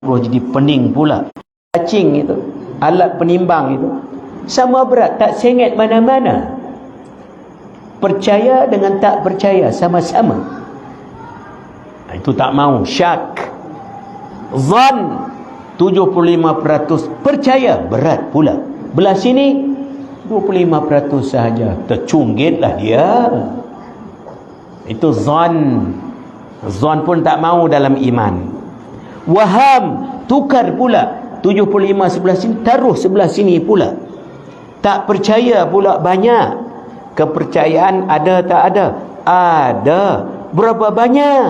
jadi pening pula. Cacing itu, alat penimbang itu sama berat, tak sengit mana-mana. Percaya dengan tak percaya sama-sama. Itu tak mau. Syak, zan 75%, percaya berat pula. Belah sini 25% sahaja, tercunggitlah dia. Itu zan. Zan pun tak mau dalam iman. Waham, tukar pula. 75 sebelah sini, taruh sebelah sini pula. Tak percaya pula banyak. Kepercayaan ada tak ada? Ada. Berapa banyak?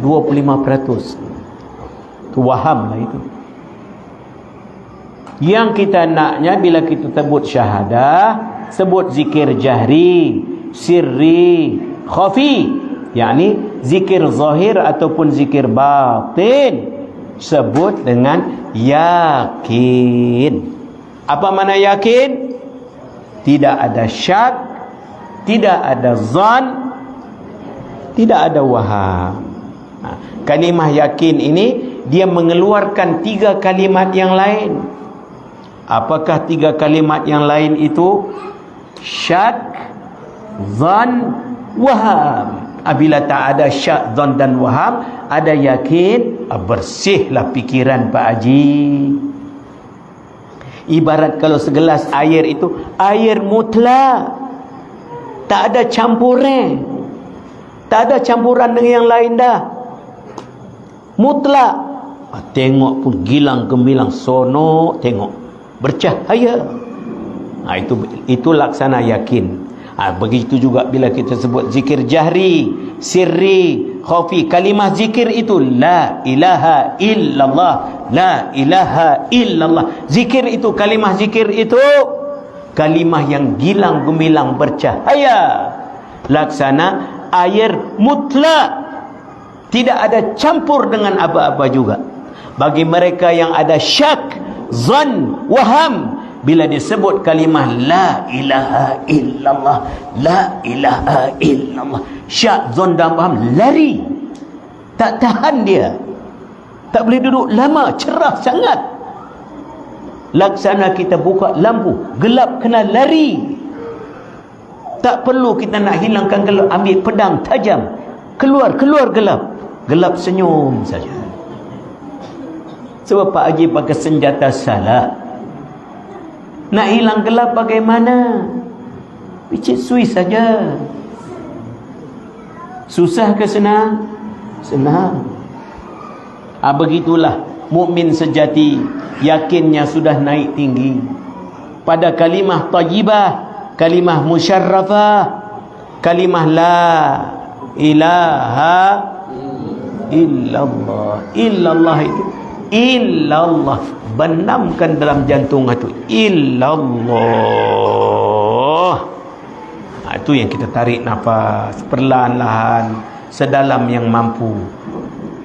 25%. Itu waham lah itu. Yang kita naknya bila kita sebut syahadah, sebut zikir jahri, sirri, khafi, yakni zikir zahir ataupun zikir batin, sebut dengan yakin. Apa makna yakin? Tidak ada syak, tidak ada zan, tidak ada waham. Kalimah yakin ini dia mengeluarkan 3 kalimat yang lain. Apakah 3 kalimat yang lain itu? Syak, zan, waham. Apabila tak ada syak, zan dan waham, ada yakin, bersihlah fikiran Pak Haji. Ibarat kalau segelas air itu air mutlak, tak ada campuran, tak ada campuran dengan yang lain dah, mutlak. Tengok pun gilang gemilang, sonok tengok, bercahaya. Itu laksana yakin. Begitu juga bila kita sebut zikir jahri, sirri, khafi. Kalimah zikir itu la ilaha illallah, la ilaha illallah. Zikir itu, kalimah zikir itu kalimah yang gilang gemilang bercahaya, laksana air mutlak, tidak ada campur dengan apa-apa juga. Bagi mereka yang ada syak, zan, waham, bila disebut kalimah la ilaha illallah, la ilaha illallah, syak, zon dan faham, lari. Tak tahan dia. Tak boleh duduk lama, cerah sangat. Laksana kita buka lampu, gelap kena lari. Tak perlu kita nak hilangkan gelap, ambil pedang tajam, keluar gelap. Gelap senyum saja. Sebab Pak Haji pakai senjata salah. Nak hilang gelap bagaimana? Picit suis saja. Susah ke senang? Senang. Begitulah mukmin sejati, yakinnya sudah naik tinggi pada kalimah thayyibah, kalimah musyarrafah, kalimah la ilaha illallah. Illallah itu, illallah, benamkan dalam jantung itu, illallah. Itu yang kita tarik nafas perlahan-lahan, sedalam yang mampu.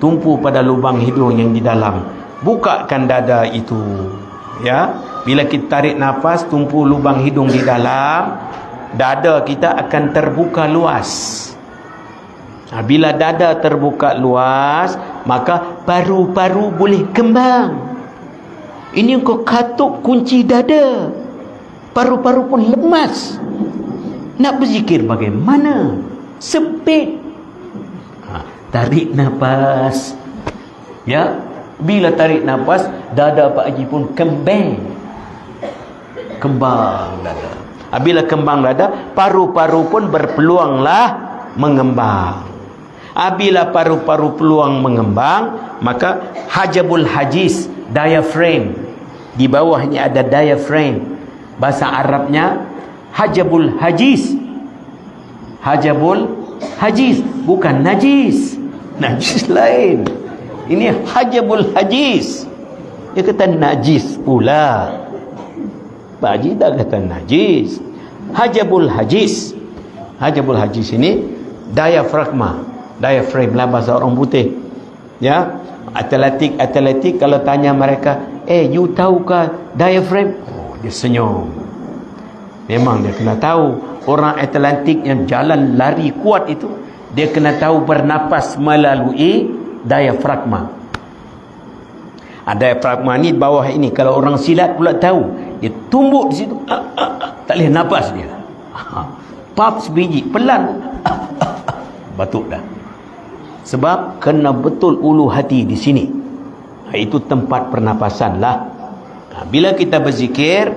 Tumpu pada lubang hidung yang di dalam, bukakan dada itu, ya. Bila kita tarik nafas, tumpu lubang hidung di dalam, dada kita akan terbuka luas. Bila dada terbuka luas, maka paru-paru boleh kembang. Ini kau katuk kunci dada, paru-paru pun lemas. Nak berzikir bagaimana? Sempit. Tarik nafas, ya. Bila tarik nafas, dada Pak Haji pun kembang dada. Bila kembang dada, paru-paru pun berpeluanglah mengembang. Bila paru-paru peluang mengembang, maka hajabul hajiz, diaphragm, di bawahnya ada diaphragm. Bahasa Arabnya hajabul hajiz. Hajabul hajiz, bukan najis. Najis lain. Ini hajabul hajiz. Dia kata najis pula. Pak Haji tak kata najis. Hajabul hajiz. Hajabul hajiz ini diafragma. Diaphragm lah bahasa orang putih. Ya. Atletik kalau tanya mereka, you tahukah diaphragm? Oh, dia senyum. Memang dia kena tahu. Orang atletik yang jalan lari kuat itu, dia kena tahu bernapas melalui diafragma. Diafragma ni bawah ini. Kalau orang silat pula tahu, dia tumbuk di situ, tak boleh nafas dia. Puff sebiji, pelan, batuk dah. Sebab kena betul ulu hati di sini. Itu tempat pernafasan lah. Bila kita berzikir,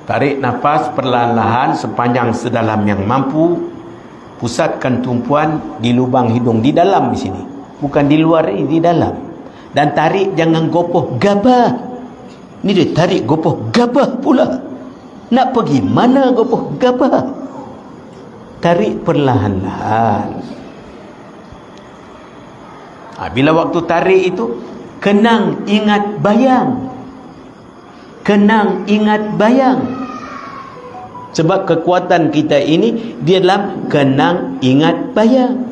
tarik nafas perlahan-lahan sepanjang sedalam yang mampu. Pusatkan tumpuan di lubang hidung, di dalam di sini, bukan di luar ini, di dalam. Dan tarik jangan gopoh gabah. Ni dia tarik gopoh gabah pula. Nak pergi mana gopoh gabah? Tarik perlahan-lahan. Bila waktu tarik itu, kenang ingat bayang. Kenang ingat bayang. Sebab kekuatan kita ini dia dalam kenang ingat bayang.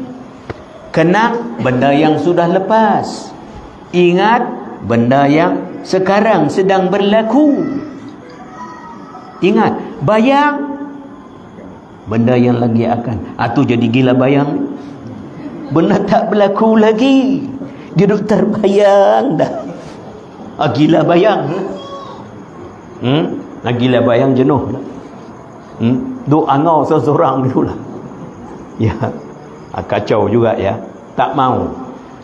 Kenang benda yang sudah lepas. Ingat benda yang sekarang sedang berlaku. Ingat, bayang benda yang lagi akan. Itu jadi gila bayang. Benda tak berlaku lagi, dia duk terbayang dah. Gila bayang. Gila bayang jenuh dah. Duk angau seorang dulu lah. Ya, kacau juga ya. Tak mau.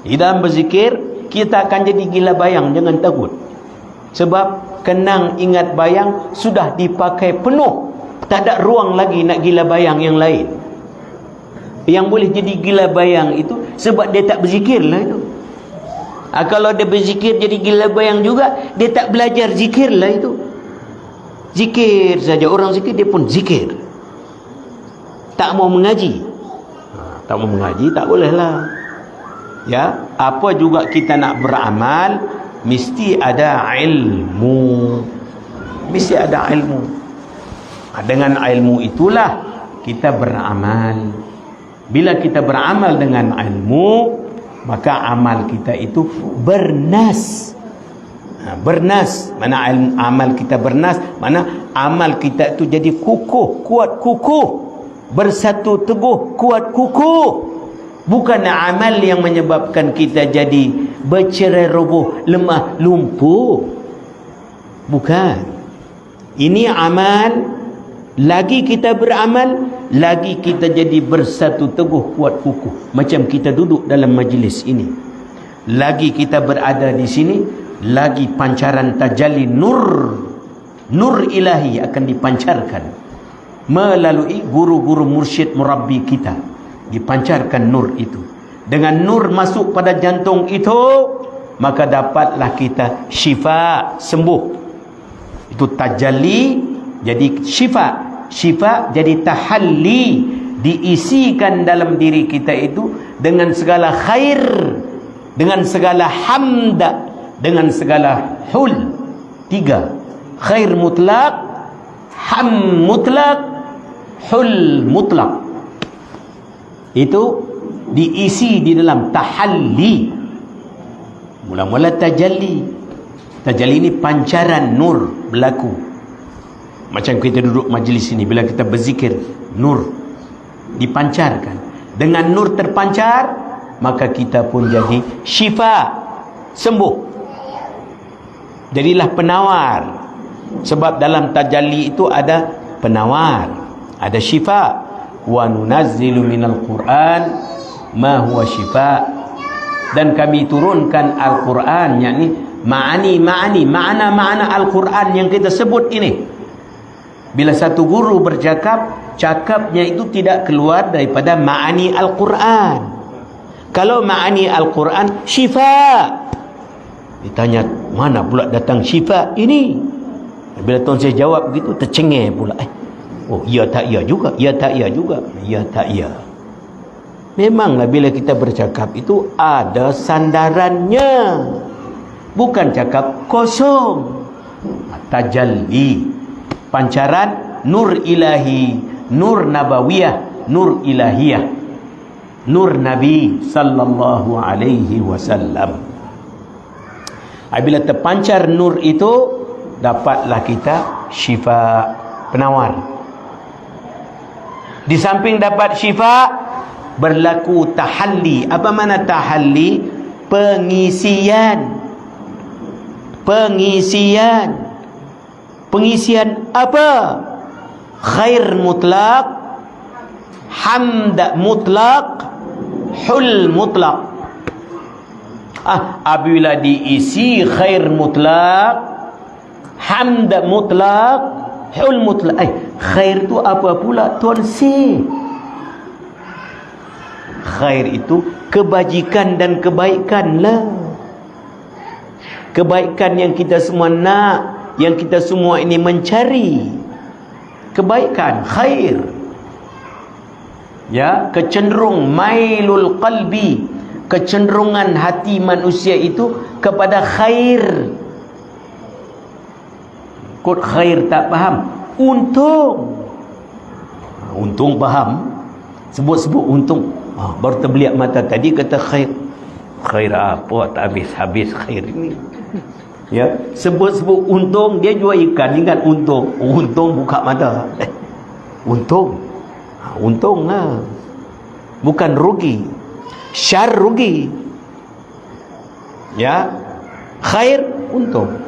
Di dalam berzikir kita akan jadi gila bayang, jangan takut. Sebab kenang ingat bayang sudah dipakai penuh. Tak ada ruang lagi nak gila bayang yang lain. Yang boleh jadi gila bayang itu sebab dia tak berzikir lah itu. Kalau dia berzikir jadi gila bayang juga, dia tak belajar zikir lah itu. Zikir saja, orang zikir dia pun zikir. Tak mau mengaji. Tak mau mengaji tak boleh lah. Ya, apa juga kita nak beramal, mesti ada ilmu. Mesti ada ilmu. Dengan ilmu itulah kita beramal. Bila kita beramal dengan ilmu, maka amal kita itu bernas. Bernas, mana amal kita bernas, mana amal kita itu jadi kukuh, kuat kukuh, bersatu teguh, kuat kukuh. Bukan amal yang menyebabkan kita jadi bercerai roboh, lemah, lumpuh. Bukan. Ini amal, lagi kita beramal, lagi kita jadi bersatu teguh, kuat kukuh. Macam kita duduk dalam majlis ini. Lagi kita berada di sini, lagi pancaran tajalli nur ilahi akan dipancarkan melalui guru-guru mursyid murabbi kita. Dipancarkan nur itu. Dengan nur masuk pada jantung itu, maka dapatlah kita syifa, sembuh. Itu tajalli jadi syifa. Syifa jadi tahalli, diisikan dalam diri kita itu dengan segala khair, dengan segala hamd, dengan segala hul. 3. Khair mutlak, ham mutlak, hul mutlak. Itu diisi di dalam tahalli. Mula-mula tajalli. Tajalli ini pancaran nur berlaku. Macam kita duduk majlis ini, bila kita berzikir, nur dipancarkan. Dengan nur terpancar, maka kita pun jadi syifa, sembuh. Jadilah penawar. Sebab dalam tajalli itu ada penawar, ada syifa. Wa nunazzilu minal Qur'an ma huwa syifa. Dan kami turunkan Al-Quran, yakni makna Al-Quran yang kita sebut ini. Bila satu guru bercakap, cakapnya itu tidak keluar daripada ma'ani Al-Quran. Kalau ma'ani Al-Quran syifa, ditanya mana pula datang syifa ini. Bila tuan saya jawab begitu, tercengih pula. Oh, ya tak ya juga, ya tak ya juga, ya tak ya. Memanglah bila kita bercakap itu ada sandarannya. Bukan cakap kosong. Tajalli, pancaran nur ilahi, nur nabawiyah, nur ilahiyah, nur Nabi sallallahu alaihi wasallam. Bila terpancar nur itu, dapatlah kita syifa, penawar. Di samping dapat syifa, berlaku tahalli. Apa makna tahalli? Pengisian. Pengisian. Pengisian apa? Khair mutlak, hamd mutlak, hul mutlak. Apabila diisi khair mutlak, hamd mutlak, hul mutlak. Khair itu apa pula tuan si? Khair itu kebajikan dan kebaikan lah. Kebaikan yang kita semua nak, yang kita semua ini mencari. Kebaikan, khair. Ya, kecenderung mailul qalbi, kecenderungan hati manusia itu kepada khair. Kod khair tak faham, untung. Untung faham. Sebut-sebut untung. Baru terbeliak mata tadi kata khair. Khair apa? Tak habis-habis khair ini. Ya, sebut-sebut untung, dia jual ikan, ingat untung. Untung buka mata. Untung. Untung lah. Bukan rugi. Syar rugi. Ya. Khair untung.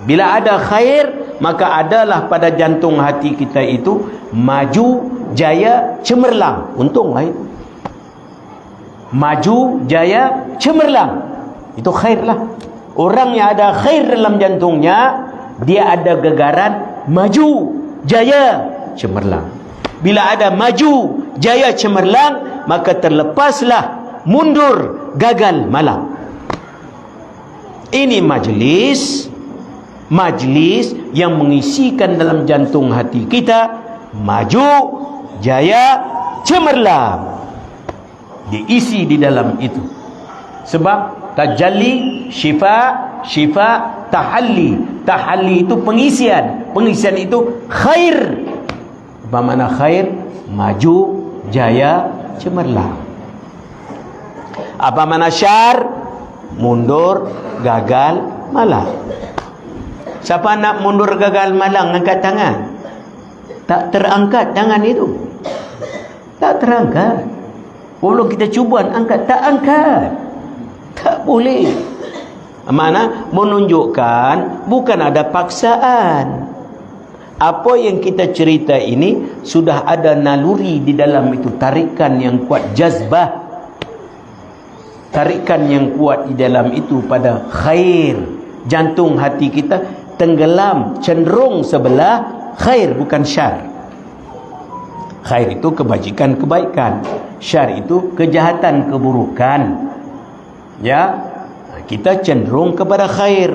Bila ada khair, maka adalah pada jantung hati kita itu maju, jaya, cemerlang. Untung lah itu. Maju, jaya, cemerlang. Itu khair lah. Orang yang ada khair dalam jantungnya, dia ada gegaran maju, jaya, cemerlang. Bila ada maju, jaya, cemerlang, maka terlepaslah mundur, gagal, malang. Ini majlis yang mengisikan dalam jantung hati kita maju, jaya, cemerlang. Diisi di dalam itu. Sebab tajalli, syifa, tahalli. Tahalli itu pengisian. Pengisian itu khair. Apa makna khair? Maju, jaya, cemerlang. Apa makna syar? Mundur, gagal, malang. Siapa nak mundur, gagal, malang, angkat tangan. Tak terangkat tangan itu. Tak terangkat. Walau kita cuba angkat, tak angkat. Tak boleh. Mana menunjukkan bukan ada paksaan. Apa yang kita cerita ini sudah ada naluri di dalam itu, tarikan yang kuat, jazbah. Tarikan yang kuat di dalam itu pada khair. Jantung hati kita tenggelam, cenderung sebelah khair, bukan syar. Khair itu kebajikan, kebaikan. Syar itu kejahatan, keburukan. Ya, kita cenderung kepada khair.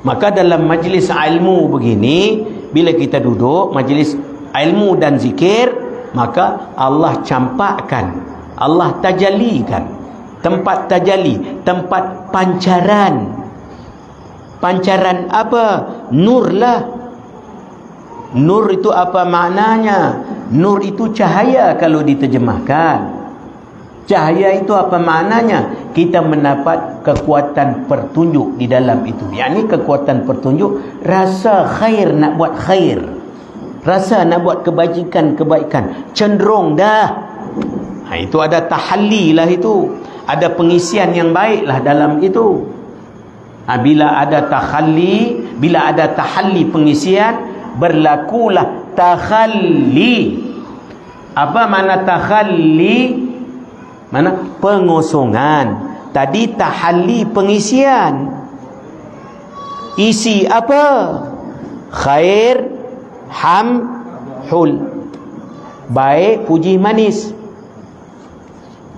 Maka dalam majlis ilmu begini, bila kita duduk majlis ilmu dan zikir, maka Allah campakkan, Allah tajallikan. Tempat tajalli, tempat pancaran. Pancaran apa? Nur lah. Nur itu apa maknanya? Nur itu cahaya kalau diterjemahkan. Cahaya itu apa maknanya? Kita mendapat kekuatan pertunjuk di dalam itu. Yakni kekuatan pertunjuk, rasa khair, nak buat khair. Rasa nak buat kebajikan, kebaikan. Cenderung dah. Itu ada tahalli lah itu. Ada pengisian yang baik lah dalam itu. Bila ada tahalli pengisian, berlakulah takhalli. Apa makna takhalli? Mana? Pengosongan. Tadi tahalli pengisian. Isi apa? Khair, ham, hul. Baik, puji, manis.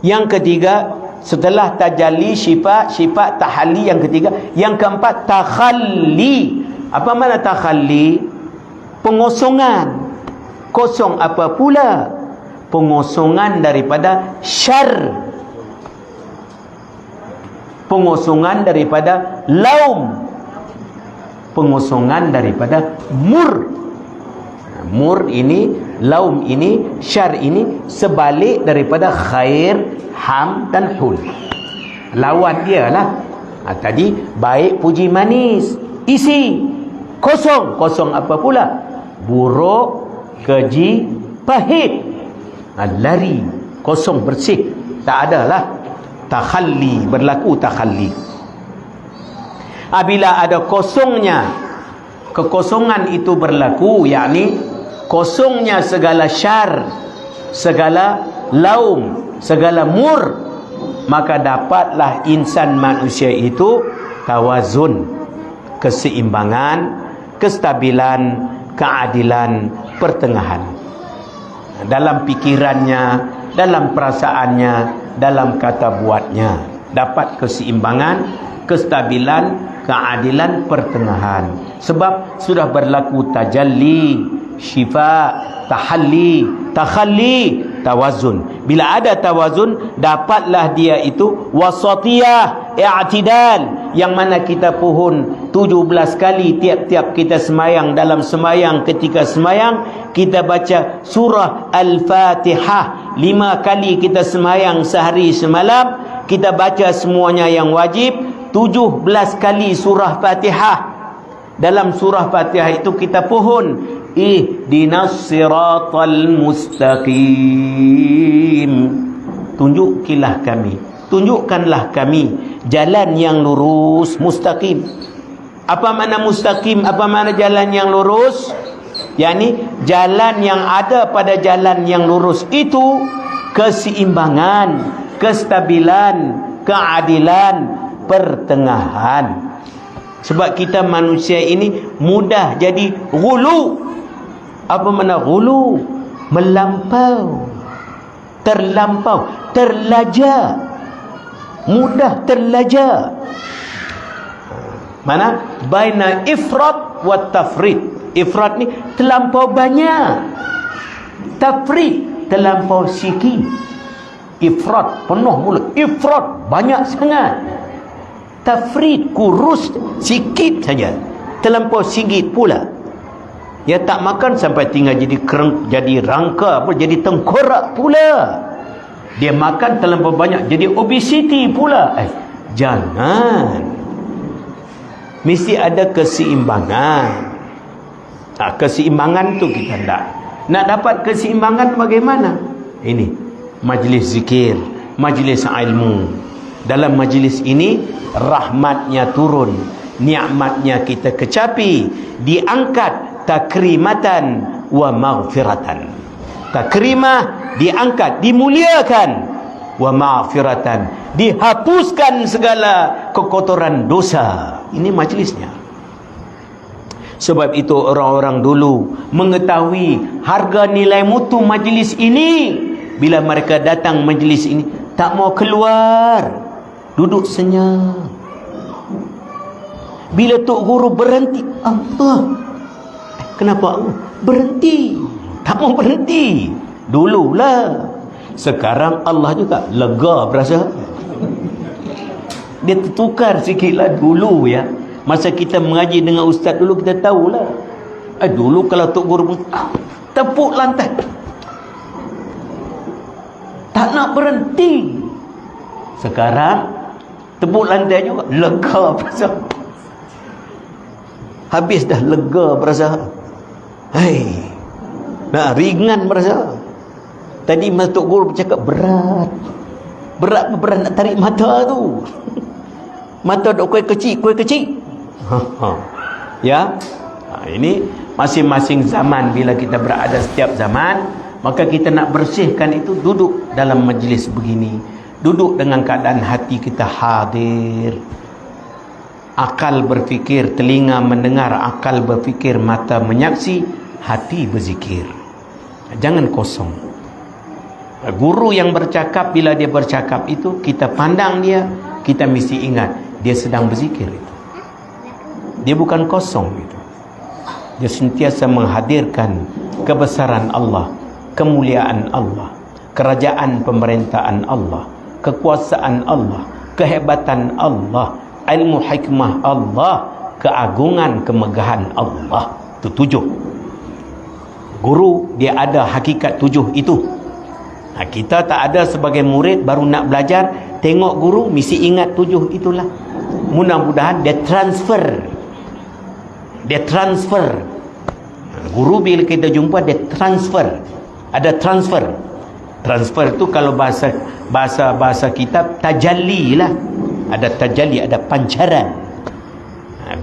Yang ketiga, setelah tajalli, syifa, tahalli yang ketiga. Yang keempat, takhalli. Apa makna takhalli? Pengosongan. Kosong apa pula? Pengosongan daripada syar. Pengosongan daripada laum. Pengosongan daripada mur. Mur ini, laum ini, syar ini sebalik daripada khair, ham dan hul. Lawan dia lah. Tadi baik, puji, manis. Isi kosong. Kosong apa pula? Buruk, keji, pahit. Lari, kosong, bersih. Tak ada lah. Takhalli, berlaku takhalli. Bila ada kosongnya, kekosongan itu berlaku, yakni kosongnya segala syar, segala laum, segala mur, maka dapatlah insan manusia itu tawazun, keseimbangan, kestabilan, keadilan, pertengahan dalam pikirannya, dalam perasaannya, dalam kata buatnya. Dapat keseimbangan, kestabilan, keadilan, pertengahan. Sebab sudah berlaku tajalli, syifa, tahalli, takhalli, tawazun. Bila ada tawazun, dapatlah dia itu wasatiyah, i'tidal, yang mana kita pohon 17 kali tiap-tiap kita semayang. Dalam semayang, ketika semayang kita baca surah Al-Fatihah 5 kali. Kita semayang sehari semalam, kita baca semuanya yang wajib 17 kali surah Fatihah. Dalam surah Fatihah itu kita pohon ihdinas siratal mustaqim, tunjukkanlah kami jalan yang lurus, mustaqim. Apa makna mustaqim? Apa makna jalan yang lurus? yakni jalan yang ada pada jalan yang lurus itu keseimbangan, kestabilan, keadilan, pertengahan. Sebab kita manusia ini mudah jadi ghulu. Apa makna ghulu? Melampau, terlampau, terlaja, mudah terlaja. Mana? Baina ifrat wa tafrit. Ifrat ni terlampau banyak, tafrit terlampau sikit. Ifrat penuh mulut, ifrat banyak sangat, tafrit kurus sikit saja, terlampau sikit pula. Dia tak makan sampai tinggal jadi rangka, jadi tengkorak pula. Dia makan terlampau banyak jadi obesiti pula. Jangan. Mesti ada keseimbangan. Keseimbangan tu kita nak dapat keseimbangan bagaimana? Ini majlis zikir, majlis ilmu. Dalam majlis ini rahmatnya turun, nikmatnya kita kecapi, diangkat takrimatan wa maghfiratan. Takrimah diangkat, dimuliakan, wa maghfiratan dihapuskan segala kekotoran dosa. Ini majlisnya. Sebab itu orang-orang dulu mengetahui harga nilai mutu majlis ini. Bila mereka datang majlis ini tak mau keluar, duduk senyap. Bila Tok Guru berhenti, Allah, kenapa Allah berhenti? Tak mau berhenti. Dululah. Sekarang Allah juga lega berasa. Dia tertukar sikitlah. Dulu ya, masa kita mengaji dengan ustaz dulu, kita tahulah. Dulu kalau Tok Guru tepuk lantai, tak nak berhenti. Sekarang tepuk lantai juga lega berasa. Habis dah lega berasa. Nah, ringan berasa. Tadi masa Tok Guru bercakap berat. Berat nak tarik mata tu. Mata dok kuih kecil. Ya. Ini masing-masing zaman, bila kita berada setiap zaman, maka kita nak bersihkan itu duduk dalam majlis begini. Duduk dengan keadaan hati kita hadir. Akal berfikir, telinga mendengar, akal berfikir, mata menyaksi, hati berzikir. Jangan kosong. Guru yang bercakap, bila dia bercakap itu, kita pandang dia, kita mesti ingat dia sedang berzikir itu. Dia bukan kosong itu. Dia sentiasa menghadirkan kebesaran Allah, kemuliaan Allah, kerajaan pemerintahan Allah, kekuasaan Allah, kehebatan Allah, ilmu hikmah Allah, keagungan kemegahan Allah. Itu 7. Guru dia ada hakikat 7 itu. Kita tak ada sebagai murid baru nak belajar, tengok guru mesti ingat 7 itulah. Mudah-mudahan dia transfer. Guru bila kita jumpa dia transfer. Ada transfer. Transfer tu kalau bahasa kitab tajalli lah. Ada tajalli, ada pancaran.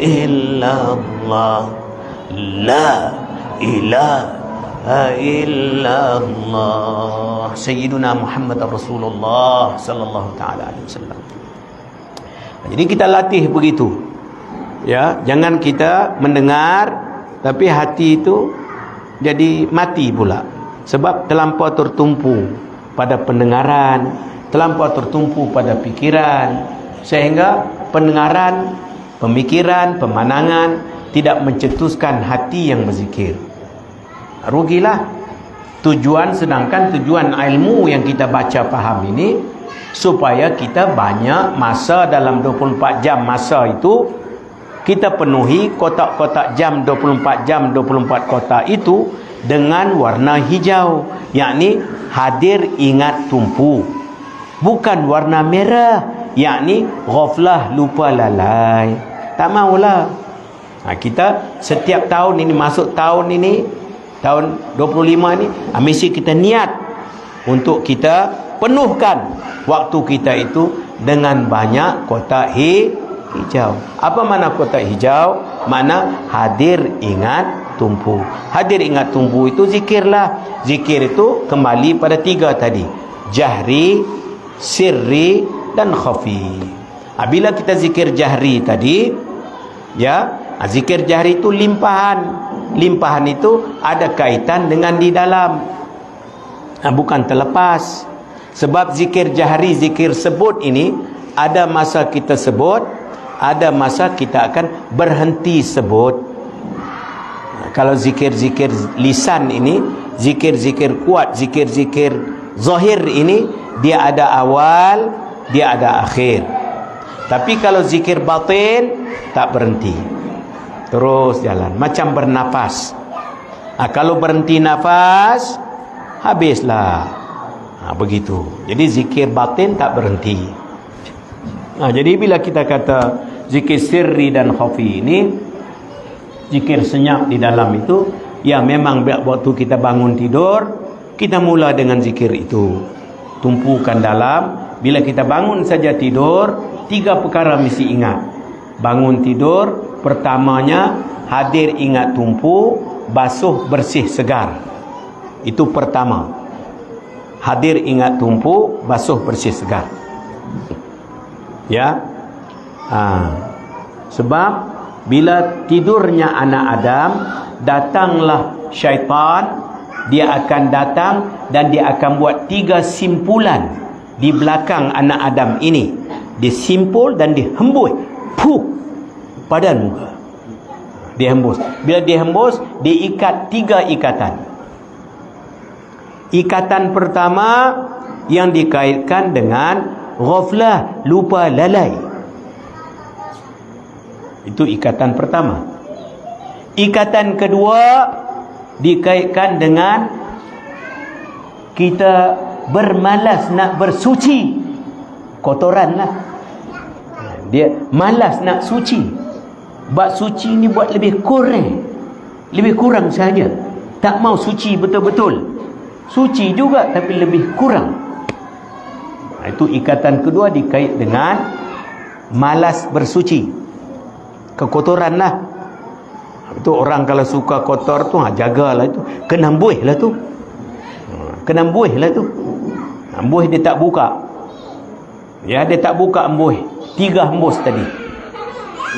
illallah, la ilaha illallah, Sayyiduna Muhammad Rasulullah sallallahu taala alaihi wasallam. Jadi kita latih begitu. Ya, jangan kita mendengar tapi hati itu jadi mati pula. Sebab terlampau tertumpu pada pendengaran, terlampau tertumpu pada pikiran, sehingga pendengaran, pemikiran, pemandangan tidak mencetuskan hati yang berzikir. Rugilah. Tujuan, sedangkan tujuan ilmu yang kita baca faham ini supaya kita banyak masa dalam 24 jam masa itu kita penuhi kotak-kotak jam 24 jam 24 kotak itu dengan warna hijau, yakni hadir ingat tumpu. Bukan warna merah, yakni ghaflah lupa lalai. Tak maulah. Kita setiap tahun ini, masuk tahun ini, tahun 25 ni, mesti kita niat untuk kita penuhkan waktu kita itu dengan banyak kotak hijau. Apa makna kotak hijau? Makna hadir ingat tumpu. Hadir ingat tumpu itu zikirlah. Zikir itu kembali pada 3 tadi. Jahri, sirri dan khafi. Bila kita zikir jahri tadi, ya, zikir jahri itu limpahan. Limpahan itu ada kaitan dengan di dalam, bukan terlepas. Sebab zikir jahri, zikir sebut ini, ada masa kita sebut, ada masa kita akan berhenti sebut. Kalau zikir-zikir lisan ini, zikir-zikir kuat, zikir-zikir zahir ini, dia ada awal, dia ada akhir. Tapi kalau zikir batin, tak berhenti, terus jalan, macam bernafas. Kalau berhenti nafas, habislah. Begitu. Jadi zikir batin tak berhenti. Jadi bila kita kata zikir sirri dan khafi ini, zikir senyap di dalam itu, ya memang waktu kita bangun tidur, kita mula dengan zikir itu. Tumpukan dalam. Bila kita bangun saja tidur, 3 perkara mesti ingat. Bangun tidur, pertamanya hadir ingat tumpu, basuh bersih segar. Itu pertama. Hadir ingat tumpu, basuh bersih segar. Ya. Sebab bila tidurnya anak Adam, datanglah syaitan. Dia akan datang dan dia akan buat 3 simpulan di belakang anak Adam ini. Dia simpul dan dia hembus, puh, badan muka. Dia hembus. Bila dia hembus, dia ikat 3 ikatan. Ikatan pertama yang dikaitkan dengan ghaflah, lupa lalai. Itu ikatan pertama. Ikatan kedua dikaitkan dengan kita bermalas nak bersuci. Kotoranlah. Dia malas nak suci. Bab suci ni buat lebih kurang. Lebih kurang saja. Tak mau suci betul-betul. Suci juga tapi lebih kurang. Itu ikatan kedua dikait dengan malas bersuci. Kekotoran lah. Itu orang kalau suka kotor tu, jagalah itu. Kena buih lah tu. Kena buih lah tu. Buih dia tak buka. Ya, dia tak buka buih. 3 hembus tadi.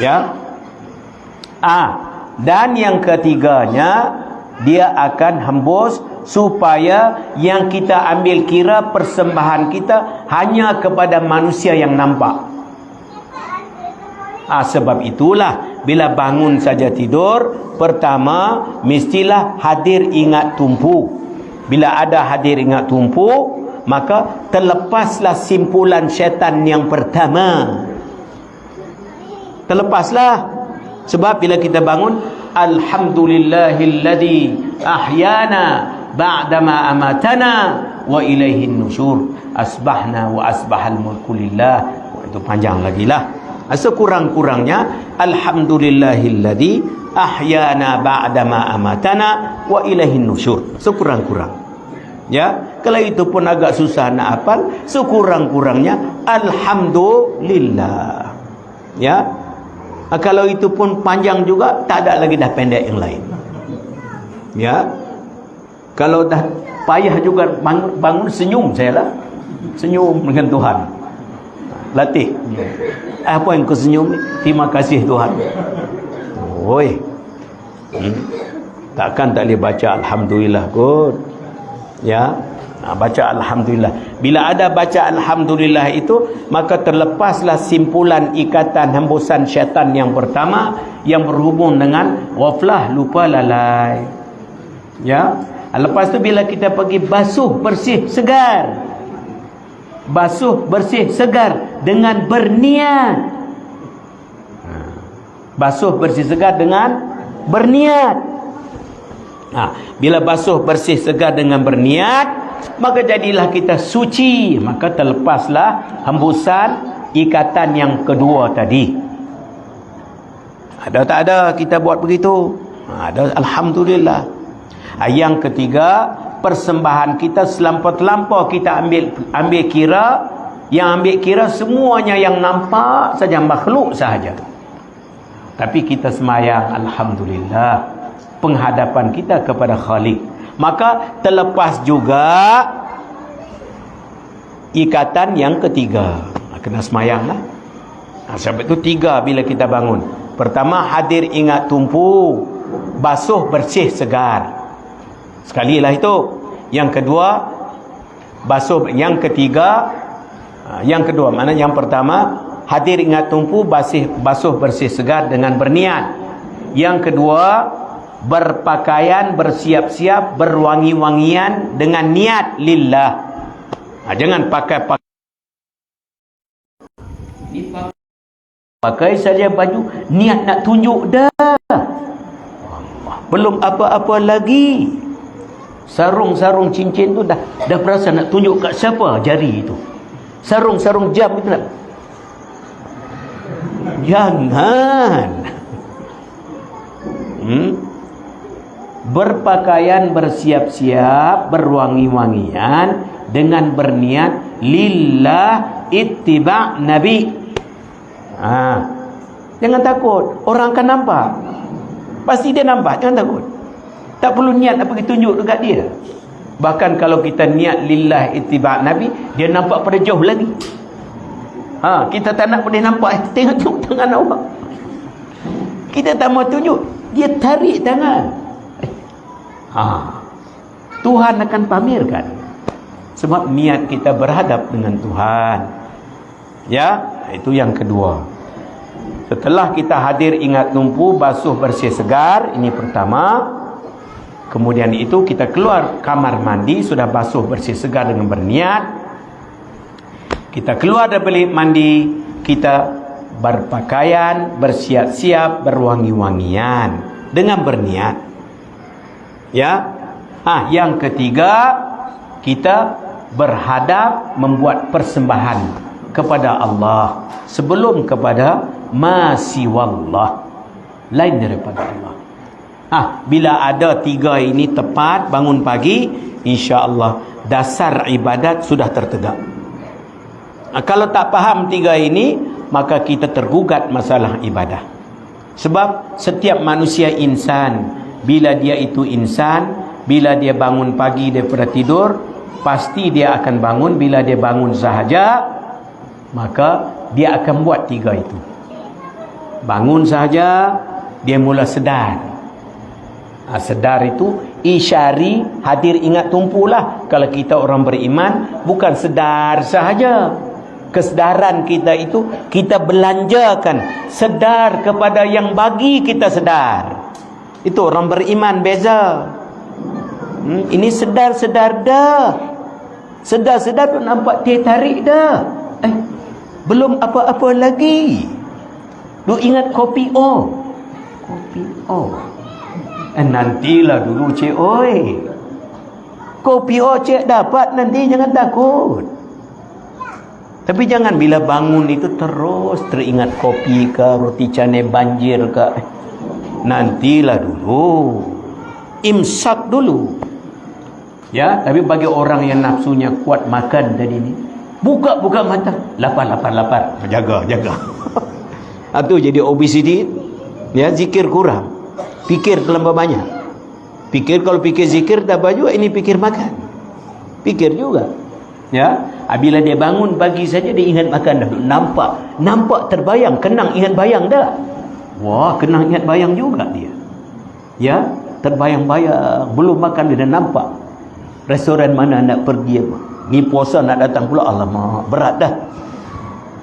Ya. Dan yang ketiganya, dia akan hembus supaya yang kita ambil kira persembahan kita hanya kepada manusia yang nampak. Sebab itulah bila bangun saja tidur, pertama mestilah hadir ingat tumpu. Bila ada hadir ingat tumpu, maka terlepaslah simpulan syaitan yang pertama. Terlepaslah. Sebab bila kita bangun, alhamdulillahilladzi ahyana ba'dama amatana wa ilaihin nusyur, asbahna wa asbahal mulku lillah. Itu panjang lagi lah. Sekurang-kurangnya alhamdulillahilladzi ahyana ba'dama amatana wa ilaihin nusyur. Sekurang-kurang. Ya, kalau itu pun agak susah nak hafal, sekurang-kurangnya alhamdulillah. Ya. Kalau itu pun panjang juga, tak ada lagi dah pendek yang lain. Ya. Kalau dah payah juga bangun senyum saya lah. Senyum dengan Tuhan. Latih. Apa yang kau senyum ni? Terima kasih Tuhan. Oi. Takkan tak boleh baca Alhamdulillah kot. Ya. Baca Alhamdulillah. Bila ada baca Alhamdulillah itu, maka terlepaslah simpulan ikatan hembusan syaitan yang pertama, yang berhubung dengan ghaflah, lupa, lalai. Ya. Lepas tu bila kita pergi basuh bersih segar, basuh bersih segar dengan berniat. Basuh bersih segar dengan berniat. Bila basuh bersih segar dengan berniat, maka jadilah kita suci, maka terlepaslah hembusan ikatan yang kedua tadi. Ada tak ada kita buat begitu? Ada, alhamdulillah. Yang ketiga, persembahan kita selampau-lampau kita ambil kira. Yang ambil kira semuanya yang nampak saja, makhluk sahaja. Tapi kita semayang, alhamdulillah, penghadapan kita kepada Khalik. Maka terlepas juga ikatan yang ketiga. Kena semayang lah. Sebab itu 3 bila kita bangun. Pertama, hadir ingat tumpu, basuh bersih segar. Sekali lah itu. Yang kedua, basuh. Yang ketiga, yang kedua, mana yang pertama, hadir ingat tumpu, basuh bersih segar dengan berniat. Yang kedua, berpakaian, bersiap-siap, berwangi-wangian dengan niat lillah. Jangan pakai saja baju, niat nak tunjuk dah. Belum apa-apa lagi. Sarung-sarung cincin tu dah berasa nak tunjuk kat siapa jari itu. Sarung-sarung jam itu nak. Jangan. Berpakaian, bersiap-siap, berwangi-wangian dengan berniat lillah ittiba' nabi. Jangan takut, orang akan nampak. Pasti dia nampak, jangan takut. Tak perlu niat nak pergi tunjuk dekat dia. Bahkan kalau kita niat lillah ittiba' nabi, dia nampak pada jauh lagi. Kita tak nak boleh nampak, tengok tangan awak. Kita tak mau tunjuk, dia tarik tangan. Tuhan akan pamerkan. Sebab niat kita berhadap dengan Tuhan. Ya, itu yang kedua. Setelah kita hadir ingat tumpu, basuh bersih segar, ini pertama. Kemudian itu kita keluar kamar mandi, sudah basuh bersih segar dengan berniat. Kita keluar dari bilik mandi, kita berpakaian, bersiap-siap, berwangi-wangian dengan berniat. Ya. Yang ketiga, kita berhadap membuat persembahan kepada Allah sebelum kepada masiwallah, lain daripada Allah. Bila ada 3 ini tepat, bangun pagi, insya-Allah dasar ibadat sudah tertegak. Kalau tak faham 3 ini, maka kita tergugat masalah ibadah. Sebab setiap manusia insan, bila dia itu insan, bila dia bangun pagi daripada tidur, pasti dia akan bangun. Bila dia bangun sahaja, maka dia akan buat 3 itu. Bangun sahaja, dia mula sedar. Sedar itu isyari, hadir ingat tumpulah. Kalau kita orang beriman, bukan sedar sahaja. Kesedaran kita itu kita belanjakan, sedar kepada yang bagi kita sedar. Itu orang beriman beza. Ini sedar-sedar dah. Sedar-sedar tu nampak dia tarik dah. Belum apa-apa lagi. Lu ingat kopi O. Kopi O. Nantilah dulu cik oi. Kopi O cik dapat nanti, jangan takut. Tapi jangan bila bangun itu terus teringat kopi ke, roti canai banjir ke. Nantilah dulu. Imsak dulu. Ya, tapi bagi orang yang nafsunya kuat makan tadi ni, buka mata, lapar. Jaga. Itu jadi obesity. Ya, zikir kurang. Fikir terlalu banyak. Kalau fikir zikir tak apa juga, ini fikir makan. Fikir juga. Ya, bila dia bangun pagi saja dia ingat makan dah. Nampak terbayang, kenang ingat bayang dah. Wah, kenang ingat bayang juga dia. Ya, terbayang-bayang, belum makan dia dah nampak. Restoran mana nak pergi apa. Ni puasa nak datang pula, alamak, berat dah.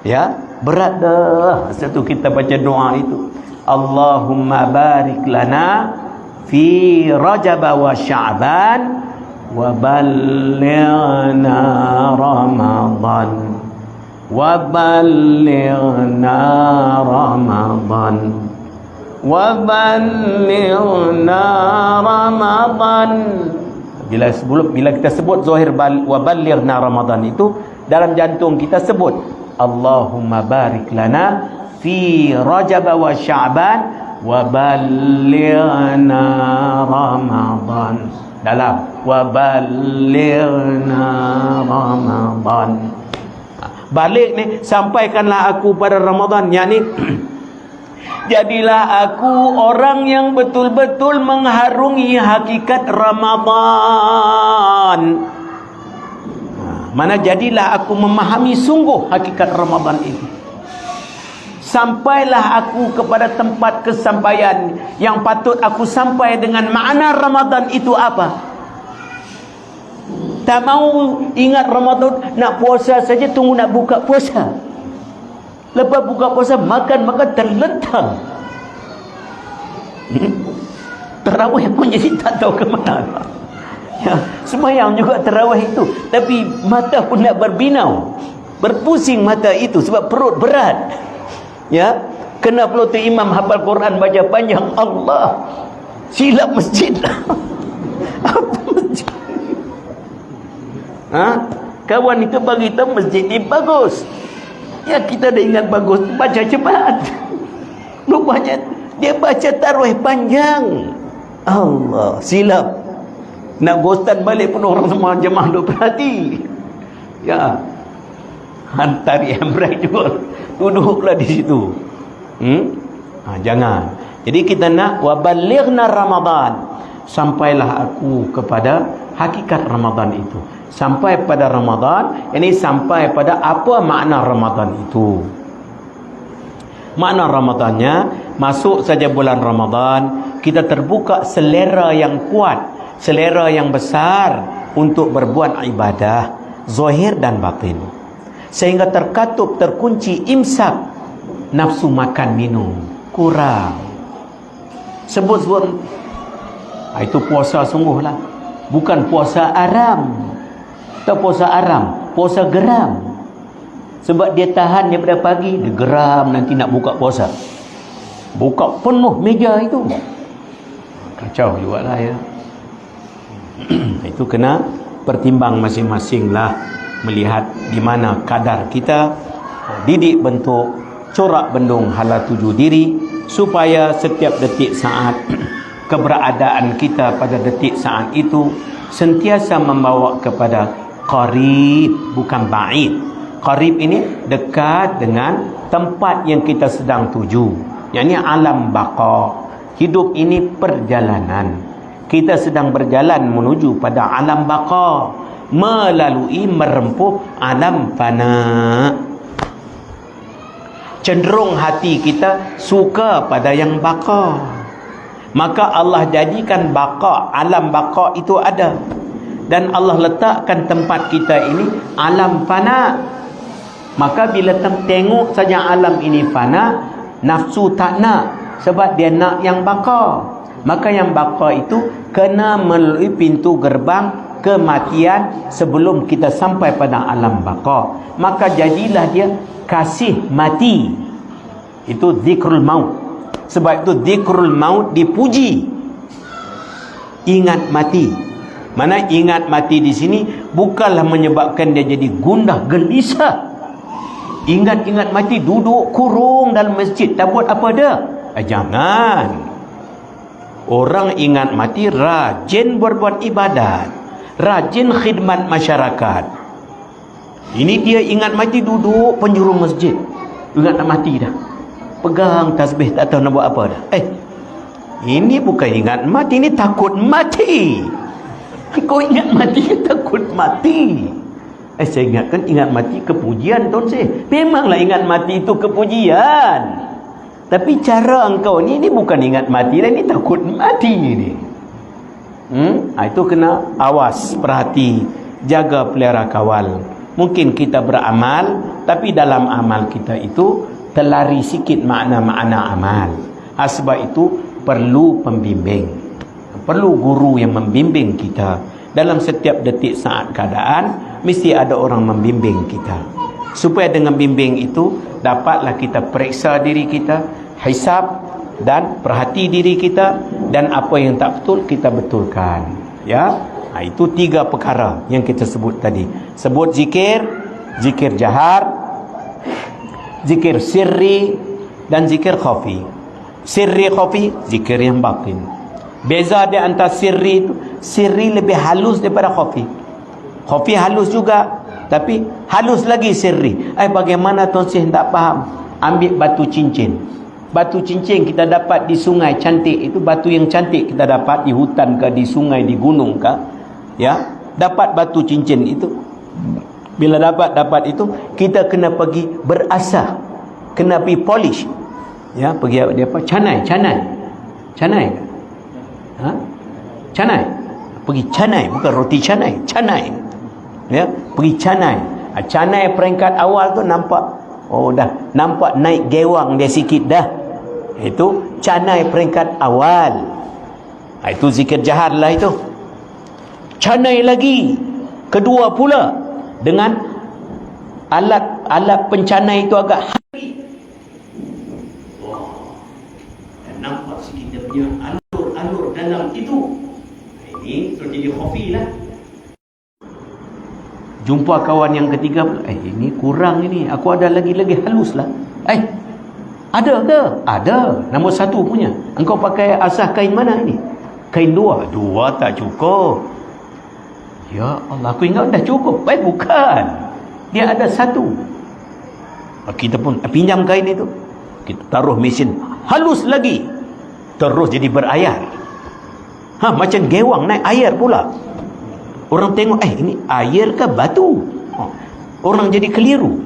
Ya, berat dah. Satu kita baca doa itu. Allahumma barik lana fi Rajab wa Sya'ban wa ballighna Ramadan wa ballighna Ramadan wa ballighna Ramadan. Bila kita sebut zahir wa ballighna Ramadan itu, dalam jantung kita sebut Allahumma barik lana fi Rajab wa Sya'ban wa ballighna Ramadan. Dalam wa ballighna Ramadan. Balik ni, sampaikanlah aku pada Ramadan. Yakni jadilah aku orang yang betul-betul mengharungi hakikat Ramadan. Mana jadilah aku memahami sungguh hakikat Ramadan itu. Sampailah aku kepada tempat kesampaian yang patut aku sampai dengan makna Ramadan itu apa. Tak mau ingat Ramadan, nak puasa saja tunggu nak buka puasa. Lepas buka puasa makan terlentang. Tarawih pun jadi tak tahu ke mana. Ya, sembahyang juga tarawih itu, tapi mata pun nak berbinau, berpusing mata itu sebab perut berat. Ya, kena pula tu imam hafal Quran baca panjang, Allah silap masjid. Apa masjid? Kawan itu bagi tahu masjid ni bagus. Ya, kita dah ingat bagus, baca cepat. Rupanya dia baca tarawih panjang. Allah silap. Nak ghostan balik pun orang semua jemaah duk perhati. Ya, tarik handbrake juga, duduklah di situ. Jangan. Jadi kita nak wabalighna Ramadan, sampailah aku kepada hakikat Ramadan itu. Sampai pada Ramadan, ini sampai pada apa makna Ramadan itu. Makna Ramadannya, masuk saja bulan Ramadan, kita terbuka selera yang kuat, selera yang besar untuk berbuat ibadah zahir dan batin, sehingga terkatup, terkunci imsak, nafsu makan minum kurang. Sebut-sebut itu puasa sungguhlah, bukan puasa aram. Tak puasa aram, puasa geram. Sebab dia tahan daripada pagi, dia geram nanti nak buka puasa, buka penuh meja itu, kacau juga lah ya. Itu kena pertimbang masing-masing lah, melihat di mana kadar kita, didik bentuk, corak bendung hala tuju diri, supaya setiap detik saat keberadaan kita pada detik saat itu sentiasa membawa kepada qarib, bukan ba'id. Qarib ini dekat dengan tempat yang kita sedang tuju, yakni alam baqa. Hidup ini perjalanan, kita sedang berjalan menuju pada alam baqa, melalui merempuh alam fana. Cenderung hati kita suka pada yang baqa, maka Allah jadikan baqa, alam baqa itu ada, dan Allah letakkan tempat kita ini alam fana. Maka bila tengok saja alam ini fana, nafsu tak nak, sebab dia nak yang baqa. Maka yang baqa itu kena melalui pintu gerbang kematian sebelum kita sampai pada alam baqa. Maka jadilah dia kasih mati. Itu zikrul maut. Sebab itu zikrul maut dipuji. Ingat mati. Mana ingat mati di sini bukanlah menyebabkan dia jadi gundah gelisah. Ingat-ingat mati duduk kurung dalam masjid, tak buat apa dah. Jangan. Orang ingat mati rajin berbuat ibadat, rajin khidmat masyarakat. Ini dia ingat mati duduk penjuru masjid, ingat nak mati dah. pegang tasbih tak tahu nak buat apa dah. Ini bukan ingat mati, ini takut mati. Kau ingat mati ke takut mati? Saya ingatkan ingat mati kepujian Tuan saya. Memanglah ingat mati itu kepujian. Tapi cara engkau ni bukan ingat mati lah, ini takut mati ni. Itu kena awas, perhati, jaga, pelihara, kawal. Mungkin kita beramal, tapi dalam amal kita itu terlari sikit makna-makna amal. Sebab itu perlu pembimbing, perlu guru yang membimbing kita. Dalam setiap detik saat keadaan mesti ada orang membimbing kita, supaya dengan bimbing itu dapatlah kita periksa diri kita, hisab dan perhati diri kita, dan apa yang tak betul kita betulkan. Ya, itu 3 perkara yang kita sebut tadi. Sebut zikir, zikir jahar, zikir sirri dan zikir khafi. Sirri khafi, zikir yang batin. Beza di antara sirri itu, sirri lebih halus daripada khafi. Khafi halus juga, tapi halus lagi sirri. Bagaimana Tuan Syekh tak faham? Ambil batu cincin. Batu cincin kita dapat di sungai cantik, itu batu yang cantik kita dapat di hutan ke, di sungai, di gunung ke, ya, dapat batu cincin itu. Bila dapat itu, kita kena pergi berasah, kena pergi polish, ya, pergi apa, canai pergi canai, bukan roti canai, ya, pergi canai. Canai peringkat awal tu nampak, dah nampak naik gewang dia sikit dah. Itu canai peringkat awal. Itu zikir jahar lah itu. Canai lagi kedua pula dengan alat pencanai itu agak nampak sikit dia punya alur dalam itu. Ini terjadi khafi lah. Jumpa kawan yang ketiga, ini kurang ini, aku ada lagi halus lah. Ada ke? Ada. Nombor 1 punya. Engkau pakai asah kain mana ini? Kain 2 tak cukup. Ya Allah, aku ingat dah cukup. Bukan. Dia ada 1. Kita pun pinjam kain itu, kita taruh mesin, halus lagi, terus jadi berayar. Macam gewang naik air pula. Orang tengok, ini air ke batu? Orang jadi keliru.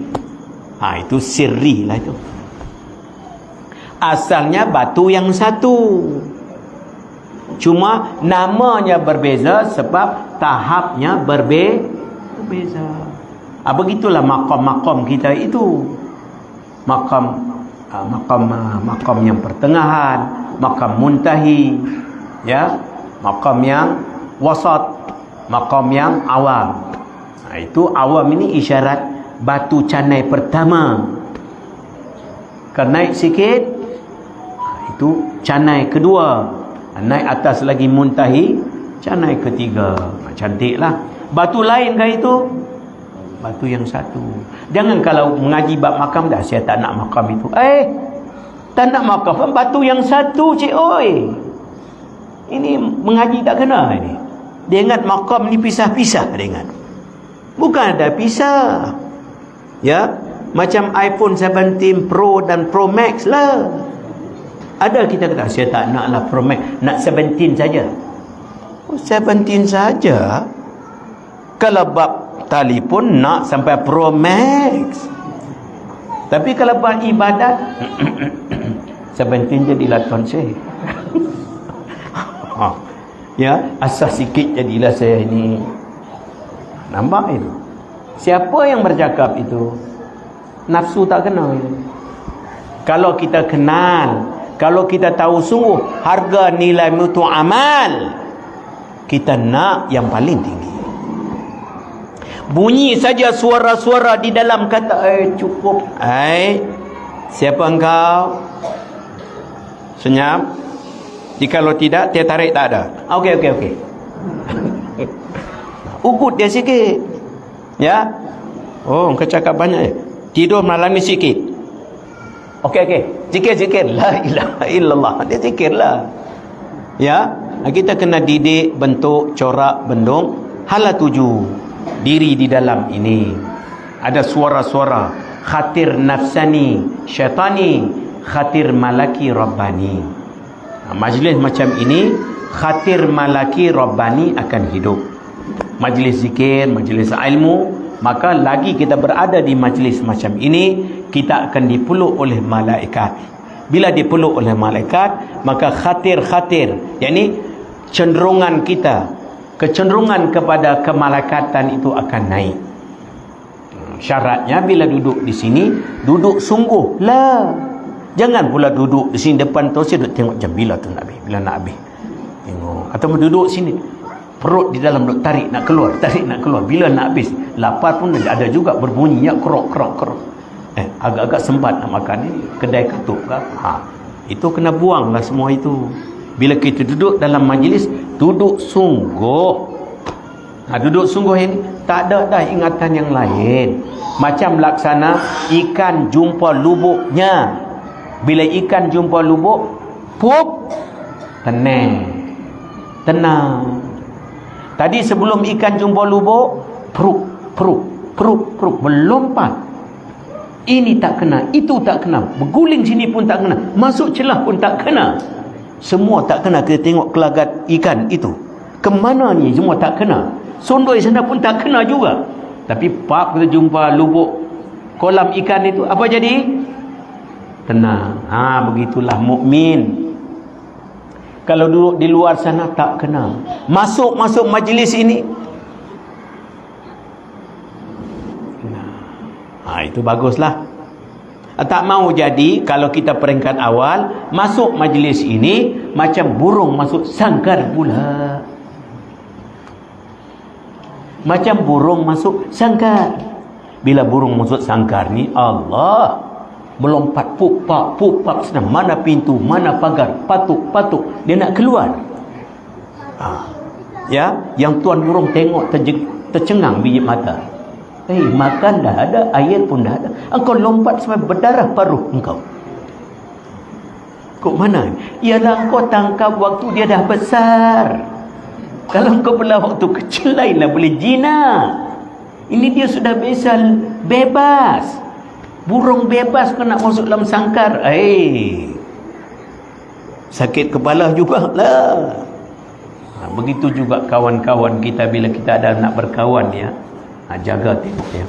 Itu sirri lah itu. Asalnya batu yang 1, cuma namanya berbeza sebab tahapnya berbeza. Begitulah makam-makam kita itu. Makam yang pertengahan, makam muntahi, ya, makam yang wasat, makam yang awam. Itu awam ini isyarat batu canai pertama. Kalau naik sikit, itu canai kedua. Naik atas lagi muntahi, canai ketiga. Cantiklah. Batu lain kan itu? Batu yang 1. Jangan kalau mengaji bab makam, dah saya tak nak makam itu. Tak nak makam, batu yang 1 cik oi. Ini mengaji tak kena ini. Dia ingat makam ni pisah-pisah, dia ingat. Bukan ada pisah. Ya, macam iPhone 17 Pro dan Pro Max lah. Ada kita kata, saya tak nak lah Pro Max, nak 17 saja. 17 saja. Kalau bab telefon nak sampai Pro Max. Tapi kalau bab ibadat 17 jadilah Tuan Syekh. Ya, asas sikit jadilah saya ini. Nampak itu? Siapa yang bercakap itu? Nafsu tak kenal itu. Kalau kita kenal, kalau kita tahu sungguh harga nilai mutu amal, kita nak yang paling tinggi. Bunyi saja suara-suara di dalam kata cukup. Siapa engkau? Senyap. Jikalau tidak, dia tarik tak ada. Okey. Ukut dia sikit. Ya. Engkau cakap banyak. Tidur malam ni sikit. Okey. Zikir. La ilaha illallah. Dia zikirlah. Ya. Kita kena didik bentuk, corak, bendung. Hala 7. Diri di dalam ini. Ada suara-suara. Khatir nafsani, syaitani. khatir malaki rabbani. Majlis macam ini khatir malaki rabbani akan hidup. Majlis zikir, majlis ilmu, maka lagi kita berada di majlis macam ini, kita akan dipeluk oleh malaikat. Bila dipeluk oleh malaikat, maka khatir-khatir, yakni cenderungan kita, kecenderungan kepada kemalaikatan itu akan naik. Syaratnya bila duduk di sini, duduk sungguh lah. Jangan pula duduk di sini depan tu saya duduk tengok jam bila tu nak habis, bila nak habis. Tengok. Atau duduk sini, perut di dalam duduk tarik nak keluar, bila nak habis. Lapar pun ada juga berbunyi ya, kerok. Agak-agak sempat nak makan ni, kedai ketuk ke? Itu kena buanglah semua itu. Bila kita duduk dalam majlis, duduk sungguh. Duduk sungguh ini tak ada dah ingatan yang lain. Macam laksana ikan jumpa lubuknya. Bila ikan jumpa lubuk, pup, tenang. Tadi sebelum ikan jumpa lubuk, peruk, melompat. Ini tak kena, itu tak kena, berguling sini pun tak kena, masuk celah pun tak kena. Semua tak kena. Kita tengok kelagat ikan itu, kemana ni semua tak kena. Sondoi sana pun tak kena juga. Tapi pak kita jumpa lubuk kolam ikan itu, apa jadi? Tenang. Begitulah mukmin. Kalau duduk di luar sana tak kena. Masuk majlis ini, itu baguslah. Tak mau jadi kalau kita peringkat awal masuk majlis ini macam burung masuk sangkar pula. Macam burung masuk sangkar. Bila burung masuk sangkar ni, Allah, melompat pupak senang. Mana pintu, mana pagar, patuk dia nak keluar. Ya, yang tuan burung tengok tercengang biji mata. Makan dah ada, air pun dah ada, engkau lompat sampai berdarah paruh engkau. Kok mana? Ialah engkau tangkap waktu dia dah besar. Kalau engkau belah waktu kecil, lainlah boleh jina. Ini dia sudah biasa bebas. Burung bebas kau nak masuk dalam sangkar. Sakit kepala jugalah. Begitu juga kawan-kawan kita bila kita ada nak berkawan ya. Jaga tengok ya.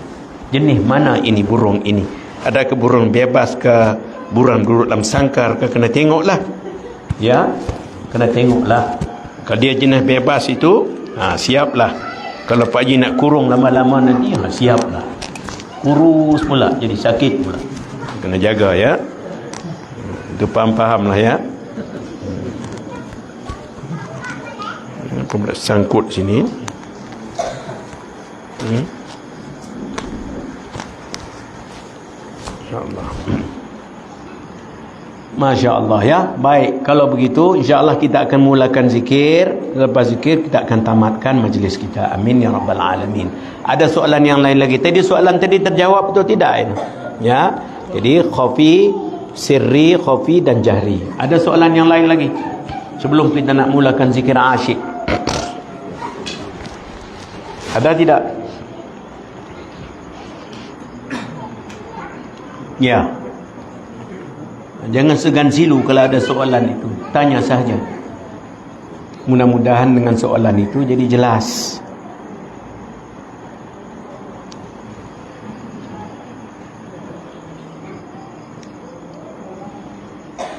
Jenis mana ini burung ini? Ada ke burung bebas ke burung duduk dalam sangkar ke? Kena tengoklah. Ya, kena tengoklah. Kalau dia jenis bebas itu, siaplah. Kalau Pak Haji nak kurung lama-lama nanti, siaplah. Kurus pula, jadi sakit pula. Kena jaga ya. Itu faham lah ya. Apa pula sangkut sini. InsyaAllah. Masya Allah ya. Baik, kalau begitu insyaAllah kita akan mulakan zikir. Lepas zikir kita akan tamatkan majlis kita. Amin ya Rabbal Alamin. Ada soalan yang lain lagi? Tadi soalan tadi terjawab atau tidak? Ya. Jadi khafi, sirri, khafi dan jahri. Ada soalan yang lain lagi? Sebelum kita nak mulakan zikir asyik. Ada tidak? Ya. Jangan segan silu kalau ada soalan itu. Tanya saja. Mudah-mudahan dengan soalan itu jadi jelas.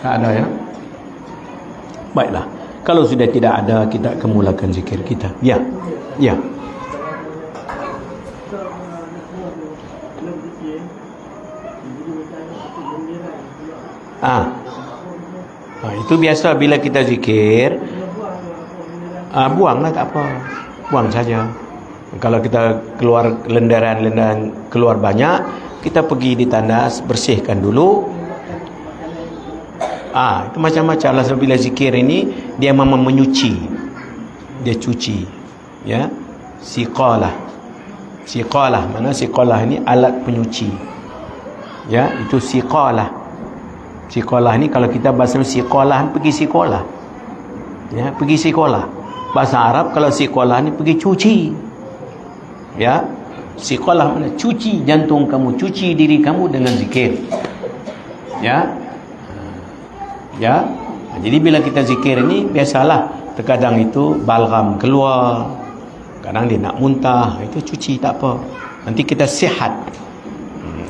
Tak ada ya? Baiklah. Kalau sudah tidak ada, kita akan mulakan zikir kita. Ya. Ya. Itu biasa bila kita zikir, buanglah tak apa, buang saja. Kalau kita keluar lendaran keluar banyak, kita pergi di tandas, bersihkan dulu. Itu macam-macam lah. Bila zikir ini dia memang menyuci, dia cuci ya. Siqalah mana siqalah ini alat penyuci ya. Itu siqalah. Sekolah ni kalau kita bahasa sekolah, pergi sekolah ya, pergi sekolah. Bahasa Arab kalau sekolah ni pergi cuci ya. Sekolah mana? Cuci jantung kamu, cuci diri kamu dengan zikir ya. Ya. Jadi bila kita zikir ini, biasalah terkadang itu balgam keluar, kadang dia nak muntah, itu cuci tak apa, nanti kita sihat.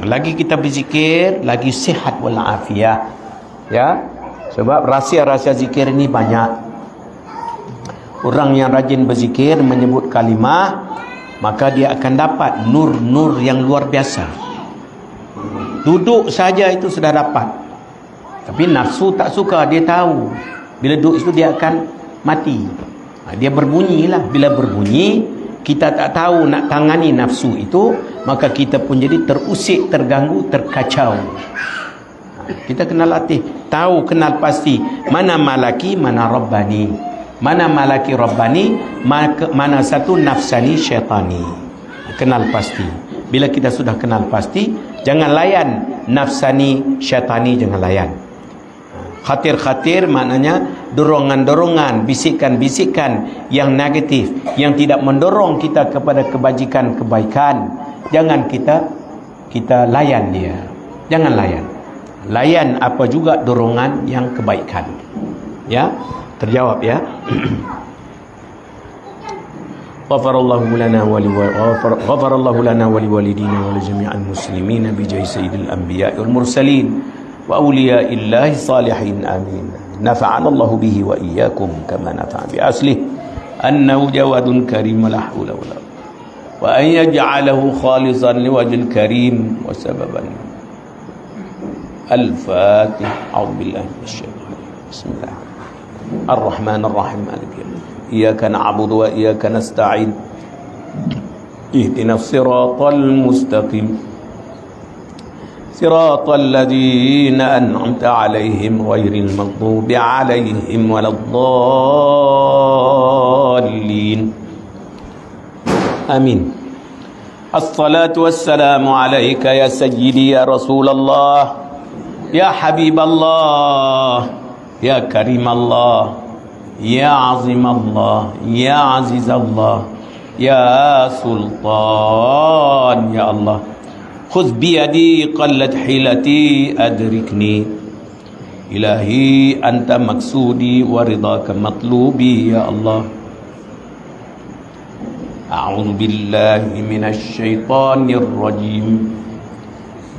Lagi kita berzikir, lagi sihat walafiat. Ya. Sebab rahsia-rahsia zikir ini banyak. Orang yang rajin berzikir, menyebut kalimah, maka dia akan dapat nur-nur yang luar biasa. Duduk saja itu sudah dapat. Tapi nafsu tak suka, dia tahu bila duduk itu dia akan mati. Dia berbunyilah. Bila berbunyi, kita tak tahu nak tangani nafsu itu, maka kita pun jadi terusik, terganggu, terkacau. Kita kena latih, tahu, kenal pasti mana malaki, mana rabbani, mana malaki rabbani, mana satu nafsani syaitani. Kenal pasti. Bila kita sudah kenal pasti, jangan layan nafsani syaitani, jangan layan. Khatir-khatir maknanya dorongan-dorongan, bisikan-bisikan yang negatif, yang tidak mendorong kita kepada kebajikan, kebaikan. Jangan kita layan dia. Jangan layan. Layan apa juga dorongan yang kebaikan. Ya, terjawab ya. Ghafarallahu lana wa liwalidina wa li jami'al muslimin bi jahi sayyidil anbiya'i wal mursalin wa awliya'illahi salihin amin. Nafa'ana Allah bihi wa iyyakum kama nafa'a bi aslih annahu jawadun karim la hawla wala wa an yaj'alahu khalisan liwajhil karim wa sababan. Al-Fatihah. A'udzu billahi minasyaitonir rajim. Bismillah. Ar-Rahmanir Rahim. Maliki yaumiddin. Iyyaka na'budu wa iyyaka nasta'in. Ihdinas siratal mustaqim. Siratal ladzina an'amta 'alaihim ghairil maghdubi 'alaihim waladdallin. Amin. As-salatu wassalamu alayka ya sayyidi ya Rasulullah. Ya Habib Allah, Ya Karim Allah, Ya Azim Allah, Ya Aziz Allah, Ya Sultan, Ya Allah. Khudh biyadi qallat hilati adrikni. Ilahi anta maksudi wa ridaka matlubi, Ya Allah. A'udzu billahi minasy syaithanir rajim.